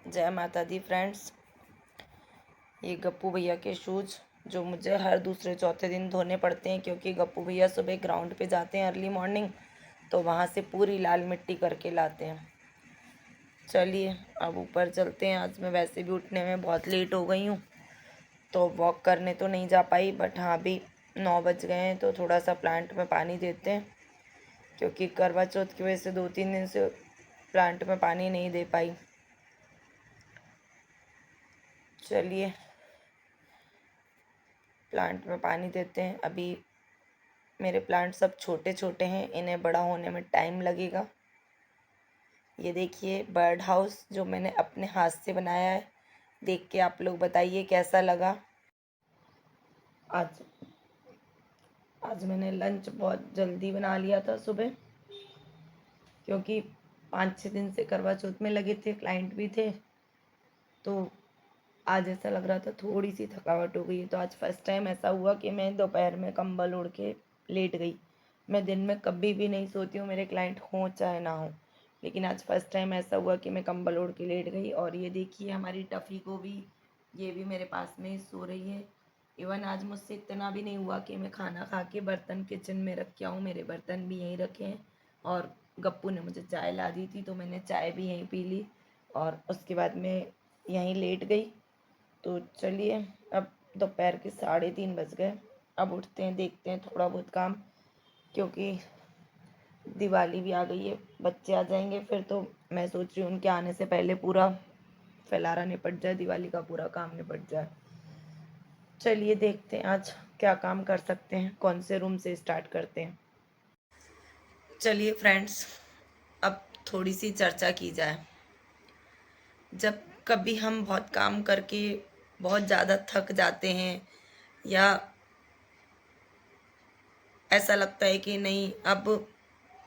जय माता दी फ्रेंड्स। ये गप्पू भैया के शूज़ जो मुझे हर दूसरे चौथे दिन धोने पड़ते हैं, क्योंकि गप्पू भैया सुबह ग्राउंड पे जाते हैं अर्ली मॉर्निंग, तो वहाँ से पूरी लाल मिट्टी करके लाते हैं। चलिए अब ऊपर चलते हैं। आज मैं वैसे भी उठने में बहुत लेट हो गई हूँ, तो वॉक करने तो नहीं जा पाई, बट हाँ अभी 9 बज गए हैं, तो थोड़ा सा प्लांट में पानी देते हैं, क्योंकि करवा चौथ की वजह से 2-3 दिन से प्लांट में पानी नहीं दे पाई। चलिए प्लांट में पानी देते हैं। अभी मेरे प्लांट सब छोटे छोटे हैं, इन्हें बड़ा होने में टाइम लगेगा। ये देखिए बर्ड हाउस जो मैंने अपने हाथ से बनाया है, देख के आप लोग बताइए कैसा लगा। आज आज मैंने लंच बहुत जल्दी बना लिया था सुबह, क्योंकि 5-6 दिन से करवा चौथ में लगे थे, क्लाइंट भी थे, तो आज ऐसा लग रहा था थोड़ी सी थकावट हो गई है। तो आज फर्स्ट टाइम ऐसा हुआ कि मैं दोपहर में कंबल ओढ़ के लेट गई। मैं दिन में कभी भी नहीं सोती हूँ, मेरे क्लाइंट हों चाहे ना हो, लेकिन आज फर्स्ट टाइम ऐसा हुआ कि मैं कंबल ओढ़ के लेट गई। और ये देखिए हमारी टफ़ी को भी, ये भी मेरे पास में ही सो रही है। इवन आज मुझसे इतना भी नहीं हुआ कि मैं खाना खा के बर्तन किचन में रख के आऊँ, मेरे बर्तन भी यहीं रखे हैं। और गप्पू ने मुझे चाय ला दी थी, तो मैंने चाय भी यहीं पी ली, और उसके बाद मैं यहीं लेट गई। तो चलिए अब दोपहर के 3:30 बज गए। अब उठते हैं, देखते हैं थोड़ा बहुत काम, क्योंकि दिवाली भी आ गई है, बच्चे आ जाएंगे फिर, तो मैं सोच रही हूँ उनके आने से पहले पूरा फैलारा निपट जाए, दिवाली का पूरा काम निपट जाए। चलिए देखते हैं आज क्या काम कर सकते हैं, कौन से रूम से स्टार्ट करते हैं। चलिए फ्रेंड्स, अब थोड़ी सी चर्चा की जाए। जब कभी हम बहुत काम करके बहुत ज़्यादा थक जाते हैं, या ऐसा लगता है कि नहीं अब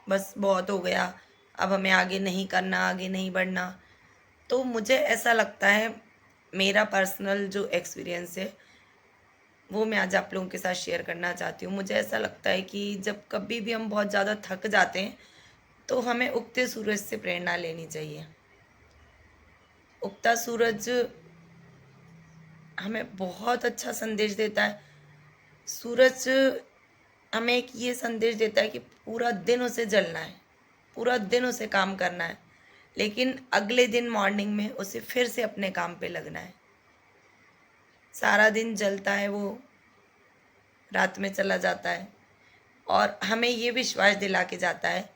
बस बहुत हो गया, अब हमें आगे नहीं करना, आगे नहीं बढ़ना, तो मुझे ऐसा लगता है, मेरा पर्सनल जो एक्सपीरियंस है वो मैं आज आप लोगों के साथ शेयर करना चाहती हूँ। मुझे ऐसा लगता है कि जब कभी भी हम बहुत ज़्यादा थक जाते हैं, तो हमें उगते सूरज से प्रेरणा लेनी चाहिए। उगता सूरज हमें बहुत अच्छा संदेश देता है। सूरज हमें एक ये संदेश देता है कि पूरा दिन उसे जलना है, पूरा दिन उसे काम करना है, लेकिन अगले दिन मॉर्निंग में उसे फिर से अपने काम पे लगना है। सारा दिन जलता है वो, रात में चला जाता है, और हमें ये विश्वास दिला के जाता है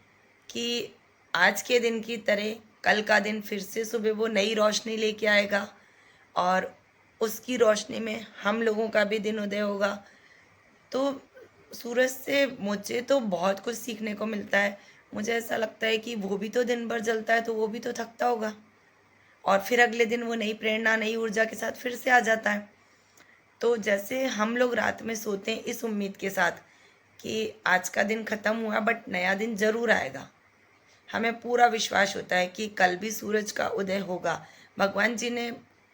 कि आज के दिन की तरह कल का दिन फिर से सुबह वो नई रोशनी लेके आएगा, और उसकी रोशनी में हम लोगों का भी दिन उदय होगा। तो सूरज से मुझे तो बहुत कुछ सीखने को मिलता है। मुझे ऐसा लगता है कि वो भी तो दिन भर जलता है, तो वो भी तो थकता होगा, और फिर अगले दिन वो नई प्रेरणा, नई ऊर्जा के साथ फिर से आ जाता है। तो जैसे हम लोग रात में सोते हैं इस उम्मीद के साथ कि आज का दिन ख़त्म हुआ, बट नया दिन ज़रूर आएगा, हमें पूरा विश्वास होता है कि कल भी सूरज का उदय होगा। भगवान जी ने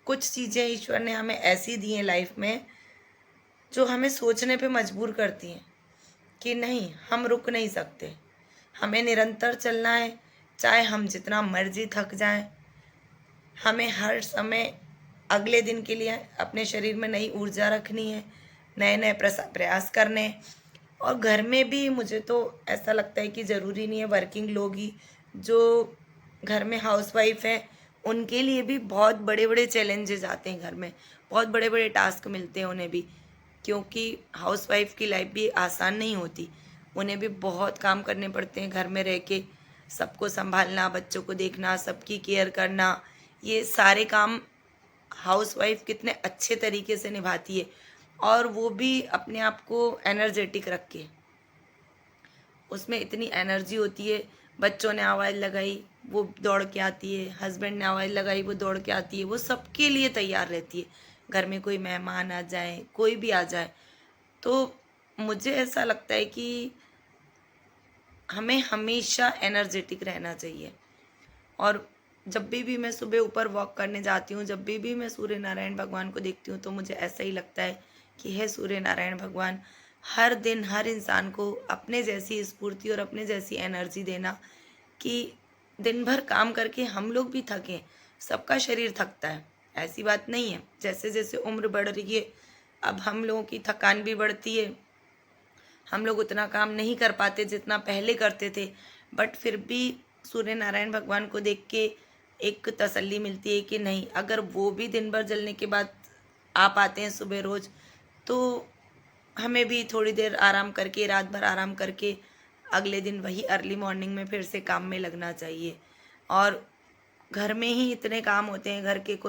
कुछ चीज़ें, ईश्वर ने हमें ऐसी दी हैं लाइफ में, जो हमें सोचने पे मजबूर करती हैं कि नहीं, हम रुक नहीं सकते, हमें निरंतर चलना है, चाहे हम जितना मर्जी थक जाएं। हमें हर समय अगले दिन के लिए अपने शरीर में नई ऊर्जा रखनी है, नए नए प्रयास करने हैं। और घर में भी मुझे तो ऐसा लगता है कि ज़रूरी नहीं है वर्किंग लोग ही, जो घर में हाउसवाइफ हैं उनके लिए भी बहुत बड़े बड़े चैलेंजेस आते हैं, घर में बहुत बड़े बड़े टास्क मिलते हैं उन्हें भी, क्योंकि हाउसवाइफ की लाइफ भी आसान नहीं होती। उन्हें भी बहुत काम करने पड़ते हैं घर में रह के, सबको संभालना, बच्चों को देखना, सबकी केयर करना, ये सारे काम हाउसवाइफ कितने अच्छे तरीके से निभाती है, और वो भी अपने आप को एनर्जेटिक रख के। उसमें इतनी एनर्जी होती है, बच्चों ने आवाज़ लगाई वो दौड़ के आती है, हस्बैंड ने आवाज़ लगाई वो दौड़ के आती है, वो सबके लिए तैयार रहती है। घर में कोई मेहमान आ जाए, कोई भी आ जाए, तो मुझे ऐसा लगता है कि हमें हमेशा एनर्जेटिक रहना चाहिए। और जब भी मैं सुबह ऊपर वॉक करने जाती हूँ, जब भी मैं सूर्य नारायण भगवान को देखती हूँ, तो मुझे ऐसा ही लगता है कि हे सूर्य नारायण भगवान, हर दिन हर इंसान को अपने जैसी स्फूर्ति और अपने जैसी एनर्जी देना, कि दिन भर काम करके हम लोग भी थकें, सबका शरीर थकता है, ऐसी बात नहीं है। जैसे जैसे उम्र बढ़ रही है, अब हम लोगों की थकान भी बढ़ती है, हम लोग उतना काम नहीं कर पाते जितना पहले करते थे। बट फिर भी सूर्य नारायण भगवान को देख के एक तसल्ली मिलती है कि नहीं, अगर वो भी दिन भर जलने के बाद आ पाते हैं सुबह रोज, तो हमें भी थोड़ी देर आराम करके, रात भर आराम करके अगले दिन वही अर्ली मॉर्निंग में फिर से काम में लगना चाहिए। और घर में ही इतने काम होते हैं, घर के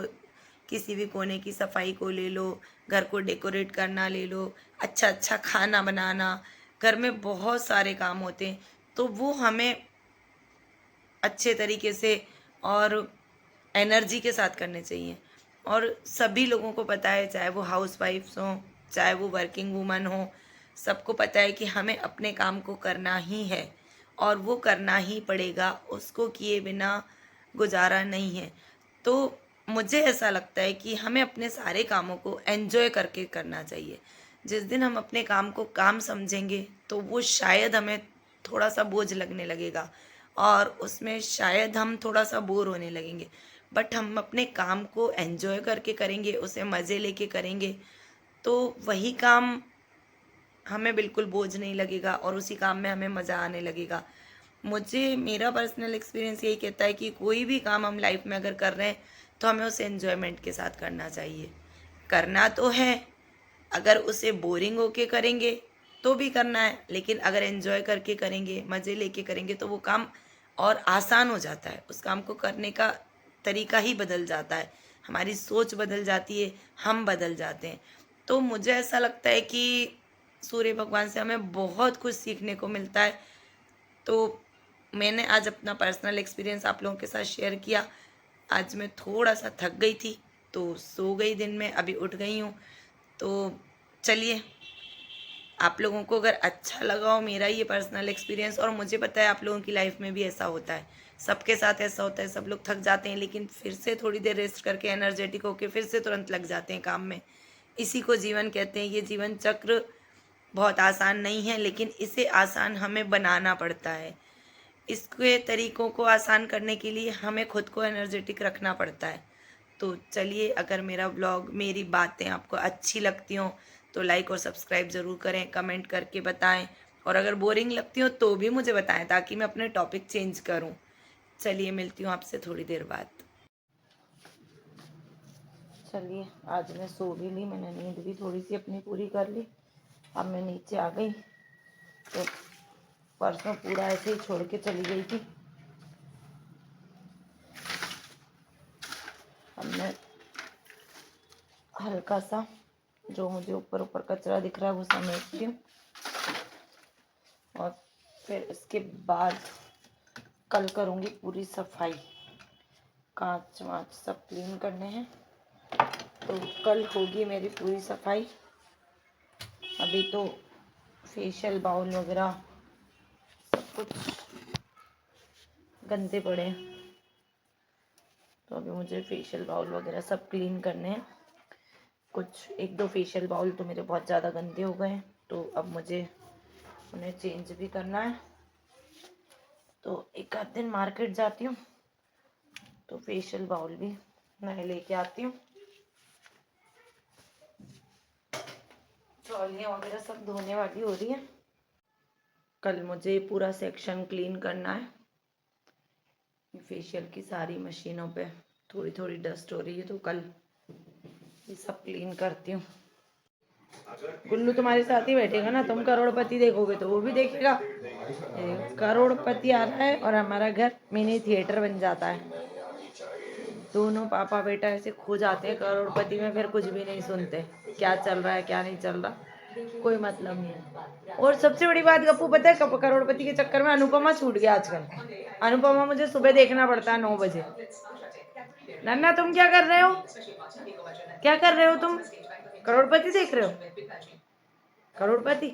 किसी भी कोने की सफाई को ले लो, घर को डेकोरेट करना ले लो, अच्छा अच्छा खाना बनाना, घर में बहुत सारे काम होते हैं। तो वो हमें अच्छे तरीके से और एनर्जी के साथ करने चाहिए। और सभी लोगों को पता है, चाहे वो हाउस वाइफ्स हों, चाहे वो वर्किंग वूमन हो, सबको पता है कि हमें अपने काम को करना ही है और वो करना ही पड़ेगा, उसको किए बिना गुजारा नहीं है। तो मुझे ऐसा लगता है कि हमें अपने सारे कामों को एंजॉय करके करना चाहिए। जिस दिन हम अपने काम को काम समझेंगे तो वो शायद हमें थोड़ा सा बोझ लगने लगेगा और उसमें शायद हम थोड़ा सा बोर होने लगेंगे। बट हम अपने काम को एंजॉय करके करेंगे, उसे मज़े लेके करेंगे, तो वही काम हमें बिल्कुल बोझ नहीं लगेगा और उसी काम में हमें मज़ा आने लगेगा। मुझे, मेरा पर्सनल एक्सपीरियंस यही कहता है कि कोई भी काम हम लाइफ में अगर कर रहे हैं तो हमें उसे एन्जॉयमेंट के साथ करना चाहिए। करना तो है, अगर उसे बोरिंग होके करेंगे तो भी करना है, लेकिन अगर एन्जॉय करके करेंगे, मज़े लेके करेंगे, तो वो काम और आसान हो जाता है। उस काम को करने का तरीका ही बदल जाता है, हमारी सोच बदल जाती है, हम बदल जाते हैं। तो मुझे ऐसा लगता है कि सूर्य भगवान से हमें बहुत कुछ सीखने को मिलता है। तो मैंने आज अपना पर्सनल एक्सपीरियंस आप लोगों के साथ शेयर किया। आज मैं थोड़ा सा थक गई थी तो सो गई दिन में, अभी उठ गई हूँ। तो चलिए, आप लोगों को अगर अच्छा लगा हो मेरा ये पर्सनल एक्सपीरियंस, और मुझे पता है आप लोगों की लाइफ में भी ऐसा होता है, सबके साथ ऐसा होता है, सब लोग थक जाते हैं लेकिन फिर से थोड़ी देर रेस्ट करके एनर्जेटिक होके फिर से तुरंत लग जाते हैं काम में। इसी को जीवन कहते हैं। ये जीवन चक्र बहुत आसान नहीं है, लेकिन इसे आसान हमें बनाना पड़ता है। इसके तरीकों को आसान करने के लिए हमें खुद को एनर्जेटिक रखना पड़ता है। तो चलिए, अगर मेरा ब्लॉग, मेरी बातें आपको अच्छी लगती हों तो लाइक और सब्सक्राइब ज़रूर करें, कमेंट करके बताएं, और अगर बोरिंग लगती हो तो भी मुझे बताएं ताकि मैं अपने टॉपिक चेंज करूं। चलिए, मिलती हूँ आपसे थोड़ी देर बाद। चलिए, आज मैं सो भी ली, मैंने नींद भी थोड़ी सी अपनी पूरी कर ली। अब मैं नीचे आ गई। तो परसों पूरा ऐसे ही छोड़ के चली गई थी। अब मैं हल्का सा जो मुझे ऊपर ऊपर कचरा दिख रहा है वो समेटती हूँ, और फिर इसके बाद कल करूँगी पूरी सफाई। कांच वाँच सब क्लीन करने हैं, तो कल होगी मेरी पूरी सफाई। अभी तो फेशियल बाउल वगैरह सब कुछ गंदे पड़े हैं, तो अभी मुझे फेशियल बाउल वगैरह सब क्लीन करने हैं। कुछ एक दो फेशियल बाउल तो मेरे बहुत ज़्यादा गंदे हो गए हैं, तो अब मुझे उन्हें चेंज भी करना है। तो एक आध दिन मार्केट जाती हूँ तो फेशियल बाउल भी नए लेके आती हूँ। ट्रॉलियाँ वगैरह सब धोने वाली हो रही है। कल मुझे पूरा सेक्शन क्लीन करना है। फेशियल की सारी मशीनों पे थोड़ी थोड़ी डस्ट हो रही है, तो कल ये सब क्लीन करती हूँ। गुल्लू तुम्हारे साथ ही बैठेगा ना, तुम करोड़पति देखोगे तो वो भी देखेगा। करोड़पति आ रहा है और हमारा घर मिनी थिएटर बन जाता है। दोनों पापा बेटा ऐसे खो जाते हैं करोड़पति में, फिर कुछ भी नहीं सुनते, क्या चल रहा है क्या नहीं चल रहा, कोई मतलब नहीं है। और सबसे बड़ी बात गप्पू पता है, करोड़पति के चक्कर में अनुपमा छूट गया आजकल। अनुपमा मुझे सुबह देखना पड़ता है 9 बजे। नन्ना तुम क्या कर रहे हो, क्या कर रहे हो तुम? करोड़पति देख रहे हो? करोड़पति